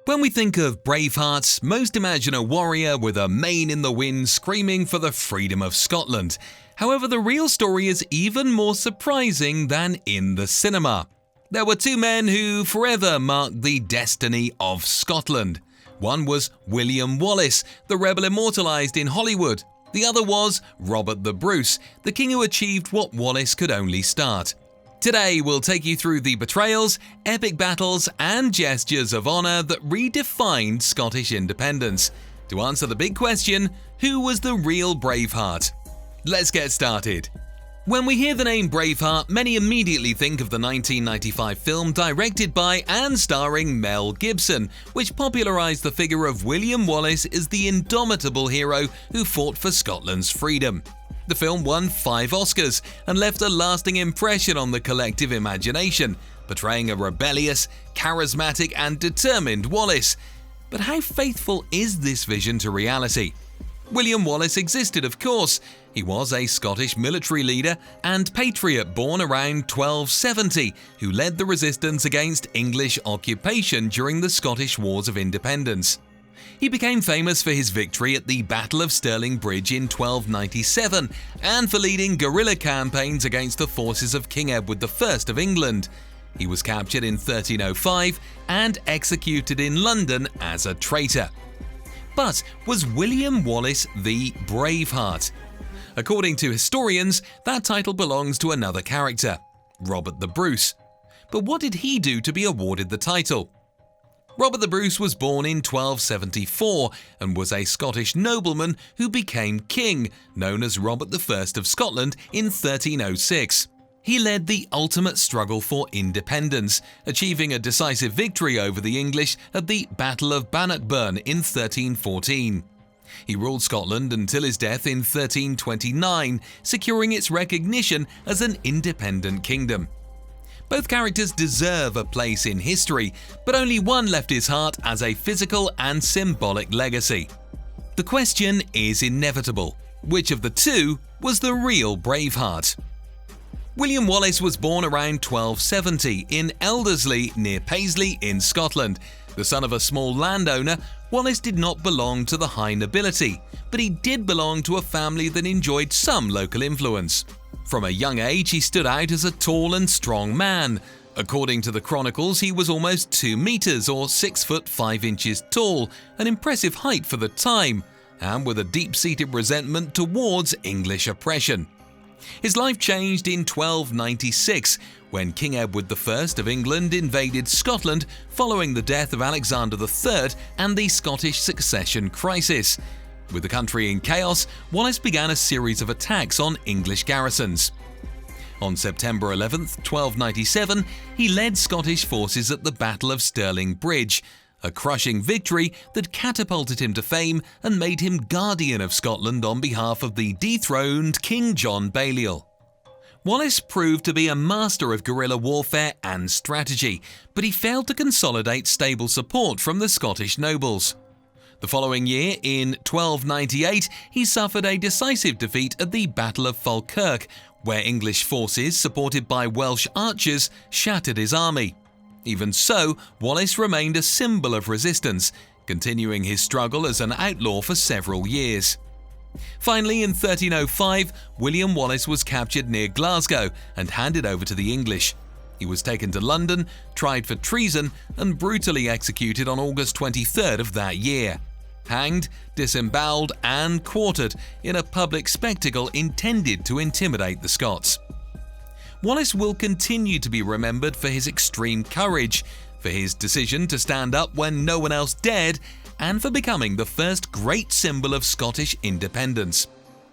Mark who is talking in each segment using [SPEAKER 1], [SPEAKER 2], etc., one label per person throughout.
[SPEAKER 1] When we think of Braveheart, most imagine a warrior with a mane in the wind screaming for the freedom of Scotland. However, the real story is even more surprising than in the cinema. There were two men who forever marked the destiny of Scotland. One was William Wallace, the rebel immortalized in Hollywood. The other was Robert the Bruce, the king who achieved what Wallace could only start. Today, we'll take you through the betrayals, epic battles, and gestures of honour that redefined Scottish independence. To answer the big question, who was the real Braveheart? Let's get started. When we hear the name Braveheart, many immediately think of the 1995 film directed by and starring Mel Gibson, which popularised the figure of William Wallace as the indomitable hero who fought for Scotland's freedom. The film won 5 Oscars and left a lasting impression on the collective imagination, portraying a rebellious, charismatic and determined Wallace. But how faithful is this vision to reality? William Wallace existed, of course. He was a Scottish military leader and patriot born around 1270, who led the resistance against English occupation during the Scottish Wars of Independence. He became famous for his victory at the Battle of Stirling Bridge in 1297 and for leading guerrilla campaigns against the forces of King Edward I of England. He was captured in 1305 and executed in London as a traitor. But was William Wallace the Braveheart? According to historians, that title belongs to another character, Robert the Bruce. But what did he do to be awarded the title? Robert the Bruce was born in 1274 and was a Scottish nobleman who became king, known as Robert I of Scotland in 1306. He led the ultimate struggle for independence, achieving a decisive victory over the English at the Battle of Bannockburn in 1314. He ruled Scotland until his death in 1329, securing its recognition as an independent kingdom. Both characters deserve a place in history, but only one left his heart as a physical and symbolic legacy. The question is inevitable: which of the two was the real Braveheart? William Wallace was born around 1270 in Elderslie near Paisley in Scotland. The son of a small landowner, Wallace did not belong to the high nobility, but he did belong to a family that enjoyed some local influence. From a young age, he stood out as a tall and strong man. According to the chronicles, he was almost 2 meters or 6 foot 5 inches tall, an impressive height for the time, and with a deep-seated resentment towards English oppression. His life changed in 1296, when King Edward I of England invaded Scotland following the death of Alexander III and the Scottish succession crisis. With the country in chaos, Wallace began a series of attacks on English garrisons. On September 11, 1297, he led Scottish forces at the Battle of Stirling Bridge, a crushing victory that catapulted him to fame and made him guardian of Scotland on behalf of the dethroned King John Balliol. Wallace proved to be a master of guerrilla warfare and strategy, but he failed to consolidate stable support from the Scottish nobles. The following year, in 1298, he suffered a decisive defeat at the Battle of Falkirk, where English forces, supported by Welsh archers, shattered his army. Even so, Wallace remained a symbol of resistance, continuing his struggle as an outlaw for several years. Finally, in 1305, William Wallace was captured near Glasgow and handed over to the English. He was taken to London, tried for treason, and brutally executed on August 23rd of that year. Hanged, disemboweled, and quartered in a public spectacle intended to intimidate the Scots. Wallace will continue to be remembered for his extreme courage, for his decision to stand up when no one else dared, and for becoming the first great symbol of Scottish independence.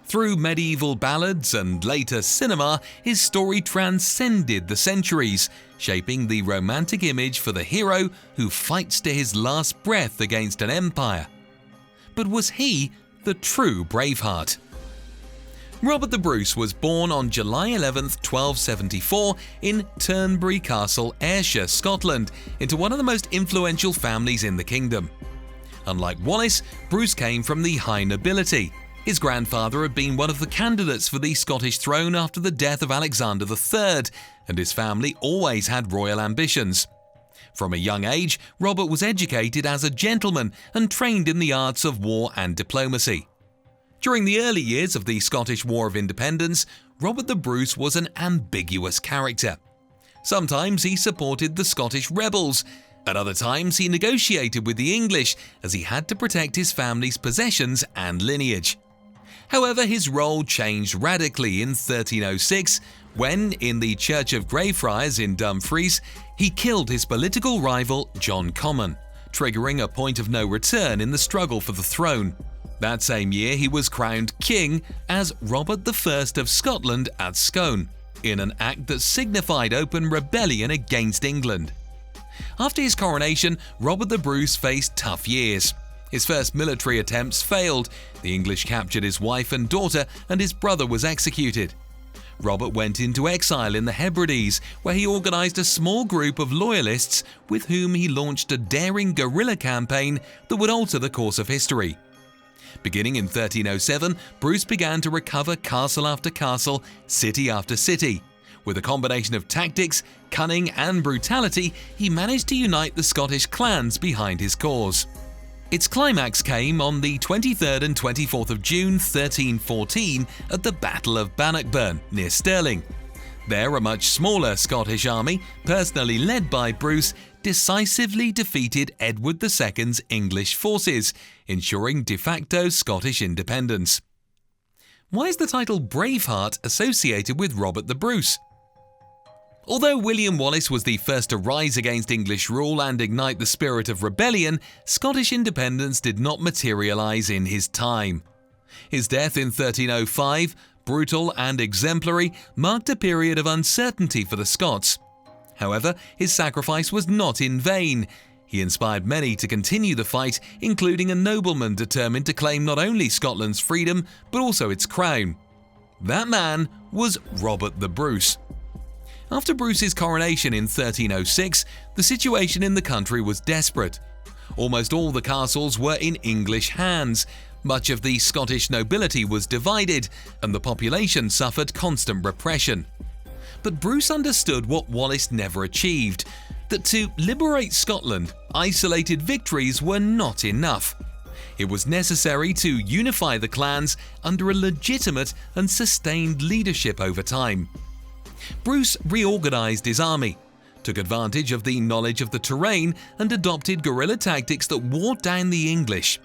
[SPEAKER 1] Through medieval ballads and later cinema, his story transcended the centuries, shaping the romantic image for the hero who fights to his last breath against an empire. But was he the true Braveheart? Robert the Bruce was born on July 11, 1274 in Turnberry Castle, Ayrshire, Scotland, into one of the most influential families in the kingdom. Unlike Wallace, Bruce came from the high nobility. His grandfather had been one of the candidates for the Scottish throne after the death of Alexander III, and his family always had royal ambitions. From a young age, Robert was educated as a gentleman and trained in the arts of war and diplomacy. During the early years of the Scottish War of Independence, Robert the Bruce was an ambiguous character. Sometimes he supported the Scottish rebels. At other times, he negotiated with the English as he had to protect his family's possessions and lineage. However, his role changed radically in 1306 when, in the Church of Greyfriars in Dumfries, he killed his political rival John Comyn, triggering a point of no return in the struggle for the throne. That same year, he was crowned king as Robert I of Scotland at Scone, in an act that signified open rebellion against England. After his coronation, Robert the Bruce faced tough years. His first military attempts failed, the English captured his wife and daughter, and his brother was executed. Robert went into exile in the Hebrides, where he organized a small group of loyalists with whom he launched a daring guerrilla campaign that would alter the course of history. Beginning in 1307, Bruce began to recover castle after castle, city after city. With a combination of tactics, cunning, and brutality, he managed to unite the Scottish clans behind his cause. Its climax came on the 23rd and 24th of June 1314 at the Battle of Bannockburn, near Stirling. There, a much smaller Scottish army, personally led by Bruce, decisively defeated Edward II's English forces, ensuring de facto Scottish independence. Why is the title Braveheart associated with Robert the Bruce? Although William Wallace was the first to rise against English rule and ignite the spirit of rebellion, Scottish independence did not materialise in his time. His death in 1305, brutal and exemplary, marked a period of uncertainty for the Scots. However, his sacrifice was not in vain. He inspired many to continue the fight, including a nobleman determined to claim not only Scotland's freedom, but also its crown. That man was Robert the Bruce. After Bruce's coronation in 1306, the situation in the country was desperate. Almost all the castles were in English hands, much of the Scottish nobility was divided, and the population suffered constant repression. But Bruce understood what Wallace never achieved, that to liberate Scotland, isolated victories were not enough. It was necessary to unify the clans under a legitimate and sustained leadership over time. Bruce reorganized his army, took advantage of the knowledge of the terrain, and adopted guerrilla tactics that wore down the English.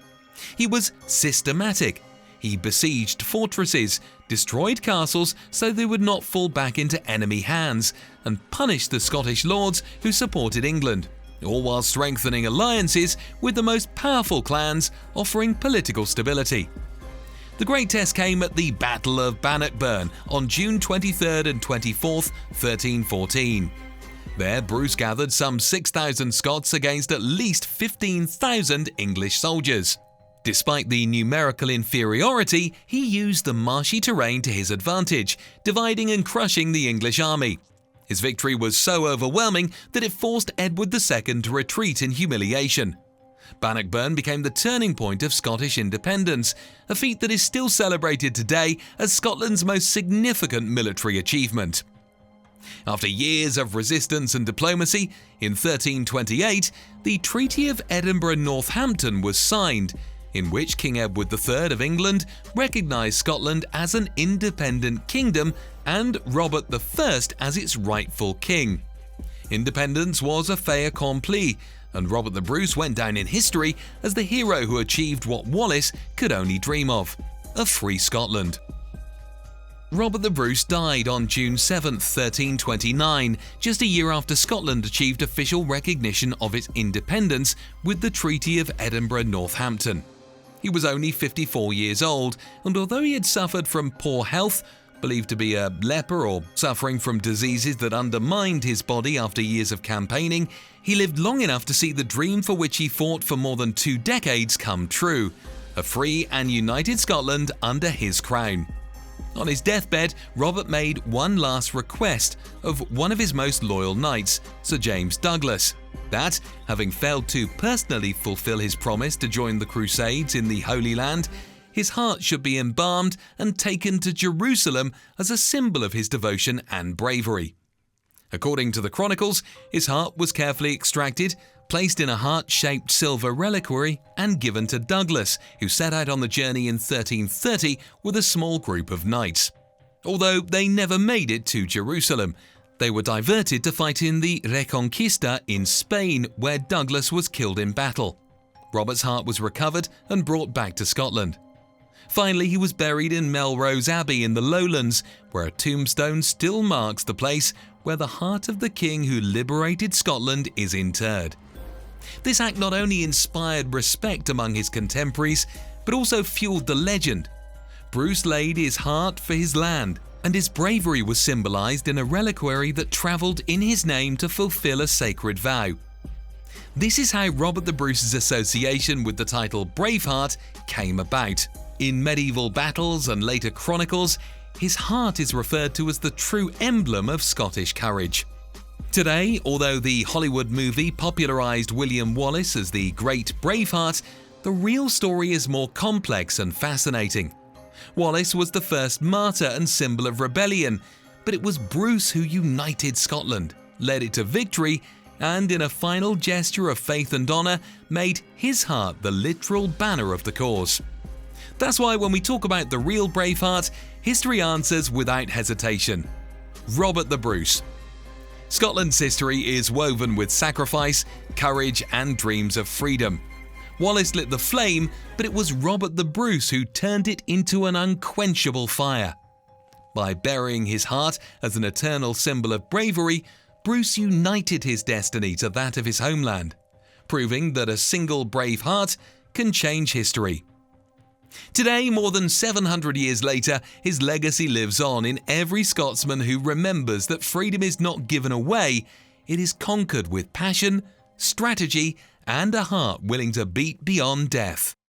[SPEAKER 1] He was systematic. He besieged fortresses, destroyed castles so they would not fall back into enemy hands, and punished the Scottish lords who supported England, all while strengthening alliances with the most powerful clans, offering political stability. The great test came at the Battle of Bannockburn on June 23rd and 24th, 1314. There, Bruce gathered some 6,000 Scots against at least 15,000 English soldiers. Despite the numerical inferiority, he used the marshy terrain to his advantage, dividing and crushing the English army. His victory was so overwhelming that it forced Edward II to retreat in humiliation. Bannockburn became the turning point of Scottish independence, a feat that is still celebrated today as Scotland's most significant military achievement. After years of resistance and diplomacy, in 1328, the Treaty of Edinburgh-Northampton was signed, in which King Edward III of England recognised Scotland as an independent kingdom and Robert I as its rightful king. Independence was a fait accompli, and Robert the Bruce went down in history as the hero who achieved what Wallace could only dream of: a free Scotland. Robert the Bruce died on June 7, 1329, just a year after Scotland achieved official recognition of its independence with the Treaty of Edinburgh-Northampton. He was only 54 years old, and although he had suffered from poor health, believed to be a leper or suffering from diseases that undermined his body after years of campaigning, he lived long enough to see the dream for which he fought for more than 2 decades come true: a free and united Scotland under his crown. On his deathbed, Robert made one last request of one of his most loyal knights, Sir James Douglas, that, having failed to personally fulfill his promise to join the Crusades in the Holy Land, his heart should be embalmed and taken to Jerusalem as a symbol of his devotion and bravery. According to the chronicles, his heart was carefully extracted, placed in a heart-shaped silver reliquary, and given to Douglas, who set out on the journey in 1330 with a small group of knights. Although they never made it to Jerusalem, they were diverted to fight in the Reconquista in Spain, where Douglas was killed in battle. Robert's heart was recovered and brought back to Scotland. Finally, he was buried in Melrose Abbey in the Lowlands, where a tombstone still marks the place where the heart of the king who liberated Scotland is interred. This act not only inspired respect among his contemporaries, but also fueled the legend. Bruce laid his heart for his land, and his bravery was symbolized in a reliquary that traveled in his name to fulfill a sacred vow. This is how Robert the Bruce's association with the title Braveheart came about. In medieval battles and later chronicles, his heart is referred to as the true emblem of Scottish courage. Today, although the Hollywood movie popularized William Wallace as the Great Braveheart, the real story is more complex and fascinating. Wallace was the first martyr and symbol of rebellion, but it was Bruce who united Scotland, led it to victory, and in a final gesture of faith and honor, made his heart the literal banner of the cause. That's why when we talk about the real Braveheart, history answers without hesitation: Robert the Bruce. Scotland's history is woven with sacrifice, courage, and dreams of freedom. Wallace lit the flame, but it was Robert the Bruce who turned it into an unquenchable fire. By burying his heart as an eternal symbol of bravery, Bruce united his destiny to that of his homeland, proving that a single brave heart can change history. Today, more than 700 years later, his legacy lives on in every Scotsman who remembers that freedom is not given away, it is conquered with passion, strategy, and a heart willing to beat beyond death.